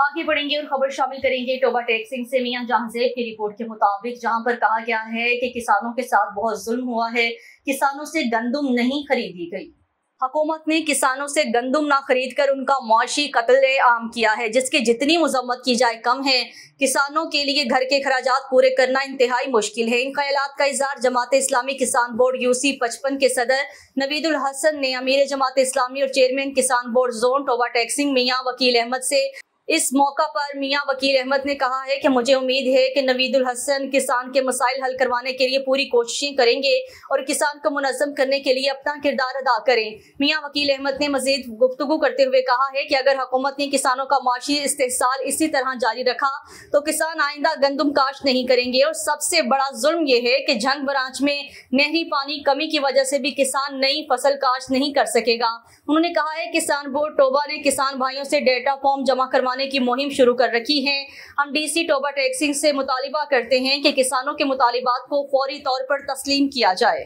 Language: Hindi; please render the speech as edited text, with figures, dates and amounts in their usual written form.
आगे बढ़ेंगे और खबर शामिल करेंगे टोबा टेक्सिंग से मियां जहांजेब की रिपोर्ट के मुताबिक, जहां पर कहा गया है कि किसानों के साथ बहुत जुल्म हुआ है। किसानों से गंदुम नहीं खरीदी गई। हुकूमत ने किसानों से गंदुम ना खरीद कर उनका मुआशी कत्ले आम किया है, जिसकी जितनी मजम्मत की जाए कम है। किसानों के लिए घर के खराजात पूरे करना इंतहाई मुश्किल है। इन ख्यालात का इजहार जमात इस्लामी किसान बोर्ड यूसी 55 के सदर नवीदुल हसन ने अमीर जमात इस्लामी और चेयरमैन किसान बोर्ड जोन टोबा टेक्सिंग मियां वकील अहमद से। इस मौका पर मियां वकील अहमद ने कहा है कि मुझे उम्मीद है कि नवीदुल हसन किसान के मसाइल हल करवाने के लिए पूरी कोशिशें करेंगे और किसान को मुनज़्ज़म करने के लिए अपना किरदार अदा करें। मियां वकील अहमद ने मजीद गुफ्तगू करते हुए कहा है कि अगर हुकूमत ने किसानों का माशी इस्तेहसाल इसी तरह जारी रखा तो किसान आइंदा गंदुम काश्त नहीं करेंगे। और सबसे बड़ा जुल्म यह है कि झंग ब्रांच में नहरी पानी कमी की वजह से भी किसान नई फसल काश्त नहीं कर सकेगा। उन्होंने कहा है किसान बोर्ड टोबा ने किसान भाइयों से डेटा फॉर्म जमा करवाने की मुहिम शुरू कर रखी है। हम डीसी टोबा टेक्सिंग से मुतालिबा करते हैं कि किसानों के मुतालिबात को फौरी तौर पर तस्लीम किया जाए।